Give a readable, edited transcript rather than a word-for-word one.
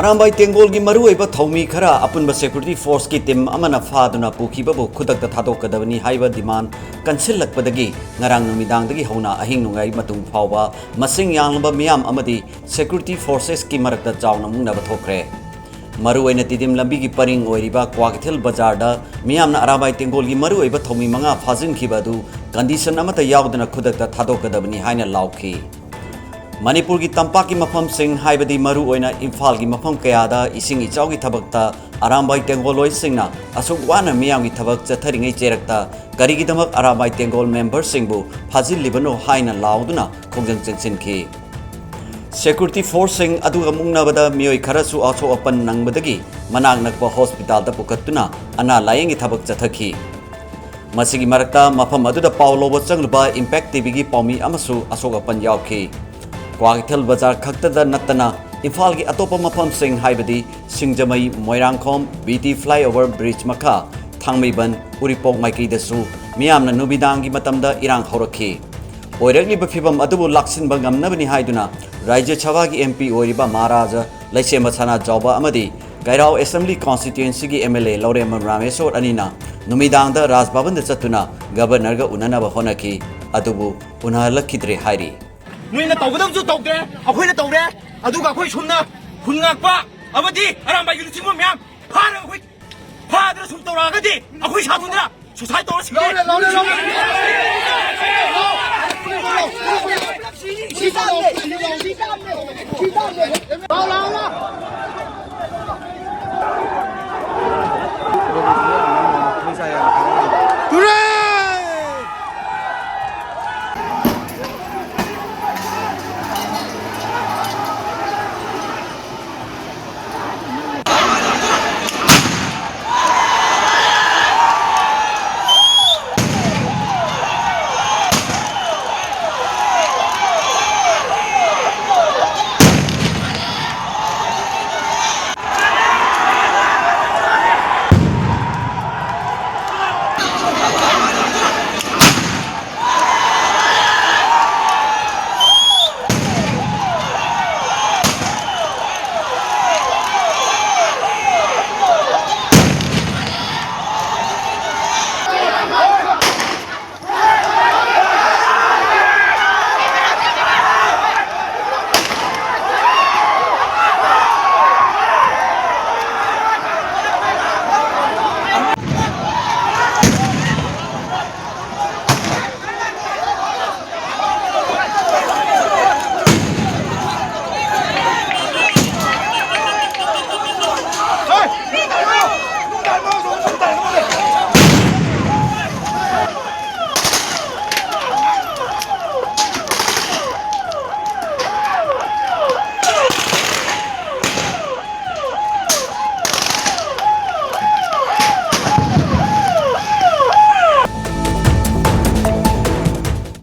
ARAMBAI TENGOL की मरुइबा थौमी खरा अपुनबा सिक्योरिटी फोर्स की टीम अमना फादुना पुखिबबु खुदकता थादोकदबनी हाइबा डिमांड कंसिलकपदगी ngarang numidangdagi hona ahing nungai matung phawba masing yanglaba miyam amadi security forces ki marakta chawna mungna bathokre maruaina tidim lambi ki paring oiriba kwagithel bazar da miyamna ARAMBAI TENGOL की मरुइबा थौमी मंगा फाजिन खिबदु condition अमता यावदना खुदकता थादोकदबनी हाइना लाउखि Manipur की Tampa की मफम सिंह हाइबदी मरु ओइना इम्फाल की मफम कयादा इसिंग इचाव की थबकता ARAMBAI TENGOL लोइसिंगना असुक वाना मियाम की थबक चथरिंगै चेरकता करिगिदमक ARAMBAI TENGOL मेंबर सिंहबु फाजिल लिबनो हाइना लाउदुना खोंजंग चेंसिनखि सिक्योरिटी फोर्स सिंह अदुगा मुंगनाबदा मियोय खरसु आछो अपन नंगबदगी मनाग नकबा हॉस्पिटल दा पुकत्तुना अना लायंगी थबक चथखि मसिगी मरकता मफम अदुदा पावलोबो चंगलबा इंपैक्ट टीवी की पाउमी अमसु अशोक अपन यावखि क्वागथल बाजार खक्तदा नत्तना इम्फाल की अतोप मफम सिंह हाइबदी Singjamei Moirangkhom BT flyover bridge मखा थांगमैबन उरिपोक माइकैदसु मियामना नुबिदांगी मतमदा इरांग हौरखि ओइरगलिबा फिबम अदुबु लाक्सिनबा गमनबनि हाइदुना राज्य सभा की एमपी ओइरिबा महाराज लैसेम सना जौबा अमदी गैराव असेंबली कॉन्स्टिट्यूएंसी की एमएलए लौरेम रामेश्वर अनिना नुमिदांगदा राजभवन चतुना गवर्नरगा उननबा होनखि अदुबु उनहलखिद्रे हाइरि ꯅꯣꯏꯅ ꯇꯧꯒꯗꯕꯁꯨ ꯇꯧꯗ꯭ꯔꯦ ꯑꯩꯈꯣꯏꯅ ꯇꯧꯔꯦ ꯑꯗꯨꯒ ꯑꯩꯈꯣꯏ ꯁꯨꯝꯅ ꯈꯨꯟ ꯉꯥꯛꯄ ꯑꯃꯗꯤ ꯑꯔꯥꯝꯕꯥꯏꯒꯤ ꯂꯨꯆꯤꯡꯕ ꯃꯌꯥꯝ ꯐꯥꯔꯒ ꯑꯩꯈꯣꯏ ꯐꯥꯗꯅ ꯁꯨꯝ ꯇꯧꯔꯛꯑꯒꯗꯤ ꯑꯩꯈꯣꯏ ꯁꯥꯇꯨꯅ ꯁꯨꯁꯥꯏꯠ ꯇꯧꯔ ꯁꯤꯒꯦ